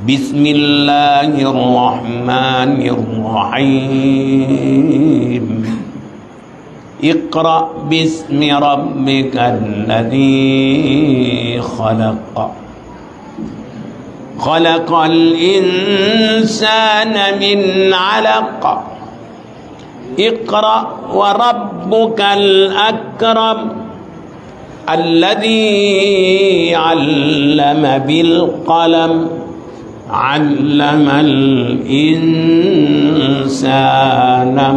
Bismillahirrahmanirrahim. Iqra bismi rabbikal ladzi khalaq. Khalaqal insana min 'alaq. Iqra wa rabbukal akram. Alladzi 'allama bil qalam. Allamal insana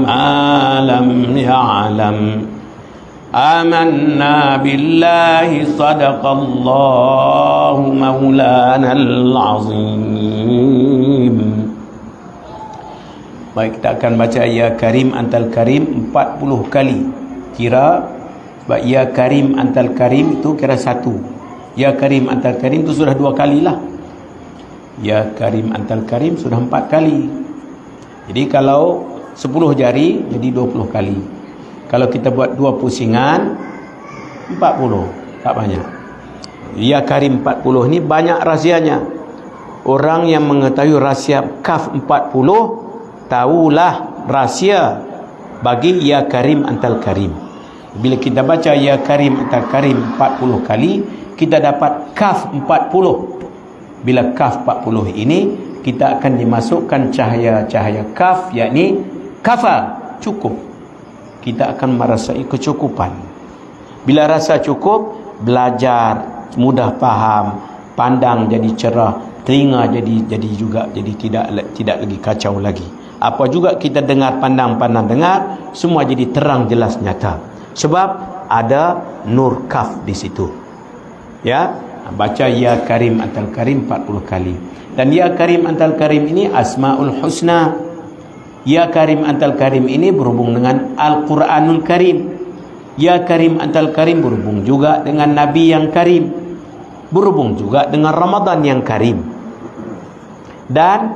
ma lam ya'lam. Amanna billahi sadaqallahu maulanal azim. Baik, kita akan baca Ya Karim Antal Karim 40 kali. Kira sebab Ya Karim Antal Karim itu kira satu. Ya Karim Antal Karim itu sudah 2 kali lah. Ya Karim Antal Karim sudah 4 kali. Jadi kalau 10 jari jadi 20 kali. Kalau kita buat 2 pusingan 40, tak banyak. Ya Karim 40 ni banyak rahsianya. Orang yang mengetahui rahsia kaf 40, tahulah rahsia bagi Ya Karim Antal Karim. Bila kita baca Ya Karim Antal Karim 40 kali, kita dapat kaf 40. Bila kaf 40 ini, kita akan dimasukkan cahaya-cahaya kaf, yakni kafa, cukup. Kita akan merasai kecukupan. Bila rasa cukup, belajar mudah faham, pandang jadi cerah, telinga jadi juga jadi tidak lagi kacau lagi. Apa juga kita dengar, pandang dengar, semua jadi terang, jelas, nyata. Sebab ada nur kaf di situ. Ya, baca Ya Karim Antal Karim 40 kali. Dan Ya Karim Antal Karim ini Asmaul Husna. Ya Karim Antal Karim ini berhubung dengan Al-Quranul Karim. Ya Karim Antal Karim berhubung juga dengan Nabi yang Karim, berhubung juga dengan Ramadan yang Karim. Dan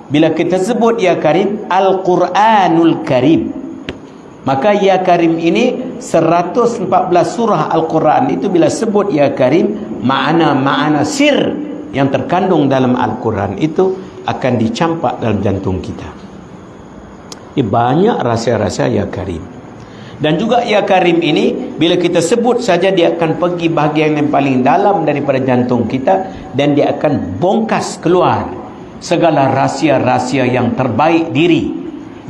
Bila kita sebut Ya Karim, Al-Quranul Karim, maka Ya Karim ini 114 surah Al-Quran itu bila sebut Ya Karim, makna-makna sir yang terkandung dalam Al-Quran itu akan dicampak dalam jantung kita. Ini banyak rahsia-rahsia Ya Karim. Dan juga Ya Karim ini bila kita sebut saja, dia akan pergi bahagian yang paling dalam daripada jantung kita, dan dia akan bongkas keluar segala rahsia-rahsia yang terbaik diri,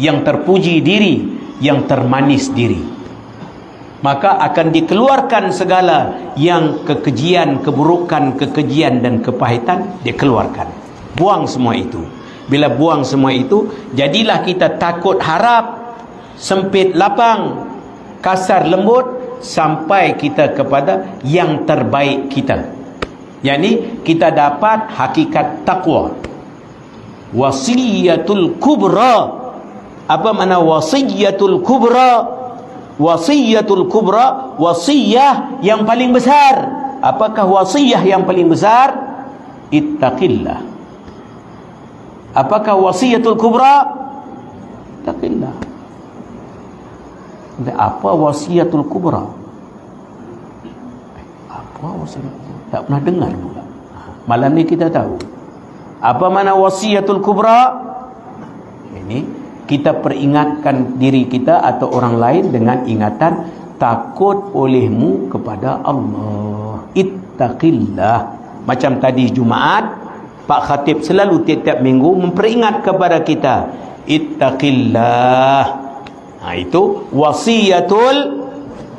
yang terpuji diri, yang termanis diri. Maka akan dikeluarkan segala yang kekejian, keburukan, kekejian dan kepahitan, dikeluarkan. Buang semua itu. Bila buang semua itu, jadilah kita takut harap, sempit lapang, kasar lembut, sampai kita kepada yang terbaik kita. Yani kita dapat hakikat taqwa. Wasiyatul kubra. Apa makna wasiyatul kubra? Wasiyatul kubra, wasiyah yang paling besar. Apakah wasiyah yang paling besar? Ittaqillah. Apakah wasiyatul kubra? Ittaqillah. Apa wasiyatul kubra? Apa wasiyatul kubra? Tak pernah dengar pula. Malam ni kita tahu. Apa makna wasiyatul kubra? Ini kita peringatkan diri kita atau orang lain dengan ingatan takut olehmu kepada Allah. Ittaqillah. Macam tadi Jumaat, Pak Khatib selalu tiap-tiap minggu memperingat kepada kita, ittaqillah. Itu wasiyatul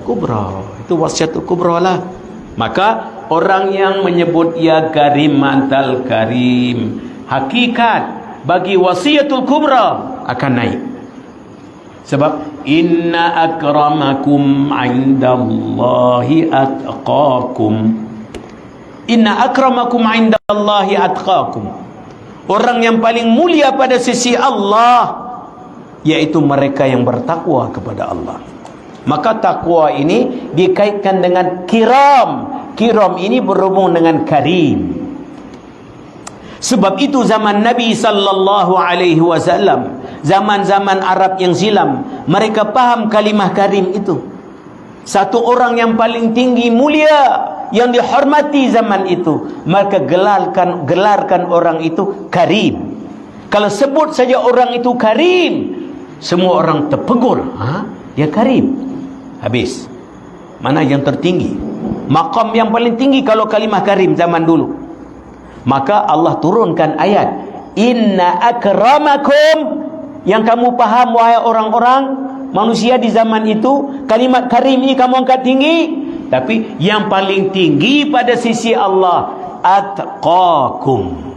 kubra. Itu wasiyatul kubra lah. Maka orang yang menyebut Ya Karim Antal Karim, hakikat bagi wasiyatul kubra akan naik. Sebab inna akramakum indallahi atqakum. Inna akramakum indallahi atqakum. Orang yang paling mulia pada sisi Allah yaitu mereka yang bertakwa kepada Allah. Maka takwa ini dikaitkan dengan kiram. Kiram ini berhubung dengan karim. Sebab itu zaman Nabi sallallahu alaihi wasallam, zaman-zaman Arab yang silam, mereka faham kalimah karim itu. Satu orang yang paling tinggi, mulia, yang dihormati zaman itu, maka gelarkan orang itu karim. Kalau sebut saja orang itu karim, semua orang terpegur. Dia karim. Habis. Mana yang tertinggi? Maqam yang paling tinggi kalau kalimah karim zaman dulu. Maka Allah turunkan ayat, inna akramakum, yang kamu faham wahai orang-orang manusia di zaman itu, kalimat karim ini kamu angkat tinggi, tapi yang paling tinggi pada sisi Allah atqakum.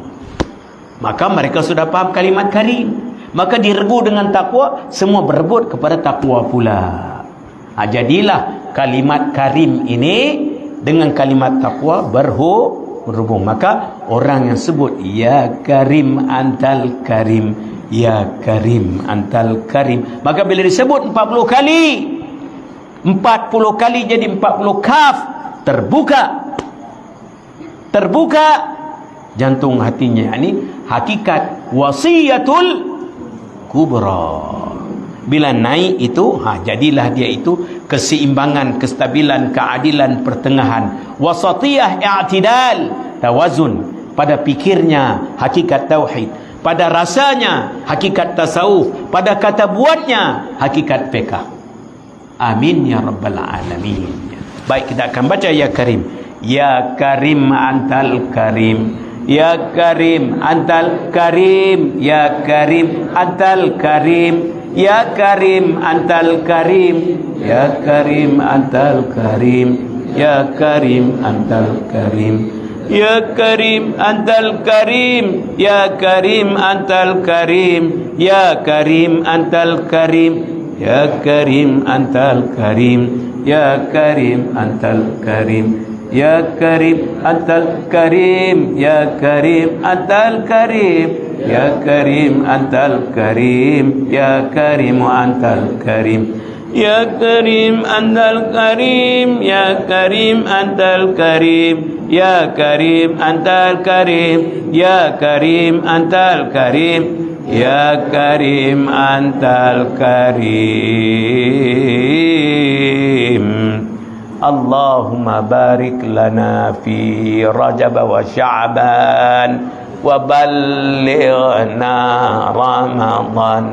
Maka mereka sudah faham kalimat karim, maka diregu dengan takwa, semua berebut kepada takwa pula. Jadilah kalimat karim ini dengan kalimat takwa berhubung. Maka orang yang sebut Ya Karim Antal Karim, Ya Karim Antal Karim, maka bila disebut 40 kali, 40 kali jadi 40 kaf, terbuka jantung hatinya. Ini hakikat wasiyatul kubra. Bila naik itu, jadilah dia itu keseimbangan, kestabilan, keadilan, pertengahan. Wasatiyah, i'tidal, tawazun. Pada pikirnya hakikat tauhid, pada rasanya hakikat tasawuf, pada kata buatnya hakikat fiqh. Amin ya rabbal alamin. Baik, kita akan baca Ya Karim. Ya Karim Antal Karim, Ya Karim Antal Karim, Ya Karim Antal Karim, Ya Karim Antal Karim, Ya Karim Antal Karim, Ya Karim Antal Karim, Ya Karim Antal Karim, Ya Karim Antal Karim, Ya Karim Antal Karim, Ya Karim Antal Karim, Ya Karim Antal Karim, Ya Karim Antal Karim, Ya Karim Antal Karim, Ya Karim Antal Karim, Ya Karim Antal Karim, Ya Karim Antal Karim, Ya Karim Antal Karim, Ya Karim Antal Karim, Ya Karim Antal Karim, Ya Karim Antal Karim. Allahumma barik lana fi Rajab wa Sya'ban wa ballighna Ramadan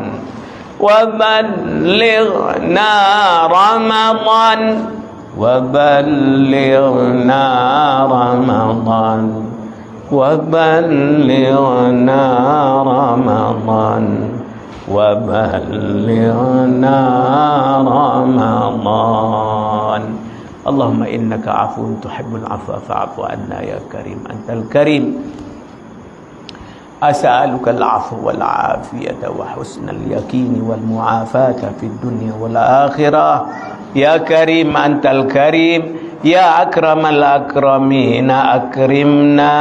wa ballighna Ramadan wa ballighna Ramadan wa ballighna Ramadan wa ballighna Ramadan. Allahumma innaka afuwun tuhibbul afwa fa'fu anna ya karim antal karim. As'aluka al-'afwa wal 'afiyata wa husnal yaqini wal mu'afata fid dunya wal akhirah. Ya karim antal karim. Ya akramal akramina akrimna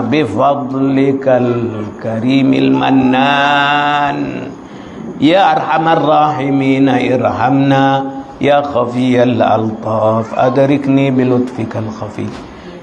bifadlikal karimil mannan. Ya arhamar rahimina irhamna. Ya khafiyal altaf adrikni bilutfikal khafi.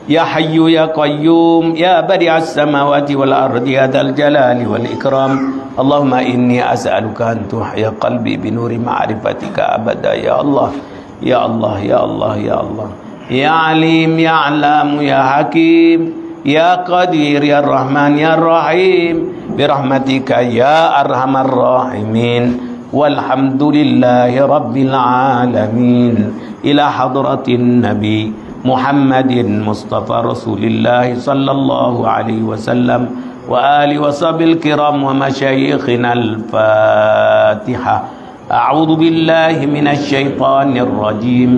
Ya hayyu ya qayyum ya badi'as samawati wal ardi ya dzal jalali wal ikram. Allahumma inni as'aluka an tuhya qalbi bi nuri ma'rifatika abada ya Allah. Ya Allah, ya Allah, ya Allah. Ya Alim, ya Alam, ya Hakim, ya Qadir, ya Rahman, ya Rahim. Birahmatika ya Arhamar Rahimin. Walhamdulillahi Rabbil Alamin. Ila hadratin Nabi Muhammadin Mustafa Rasulillah sallallahu alaihi wasallam wa alihi washabil kiram wa masyayikhina al-Fatihah. أعوذ بالله من الشيطان الرجيم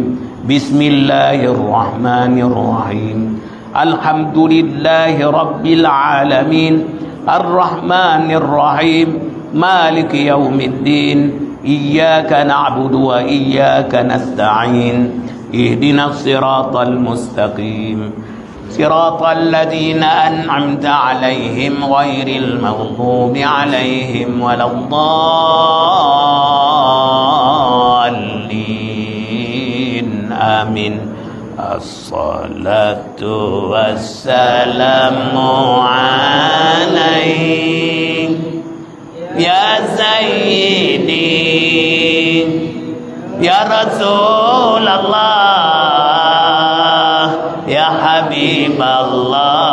بسم الله الرحمن الرحيم الحمد لله رب العالمين الرحمن الرحيم مالك يوم الدين إياك نعبد وإياك نستعين اهدنا الصراط المستقيم صراط الذين أنعمت عليهم غير المغضوب عليهم ولا الضالين آمين. الصلاة والسلام عليك يا سيدي يا رسول الله يا حبيب الله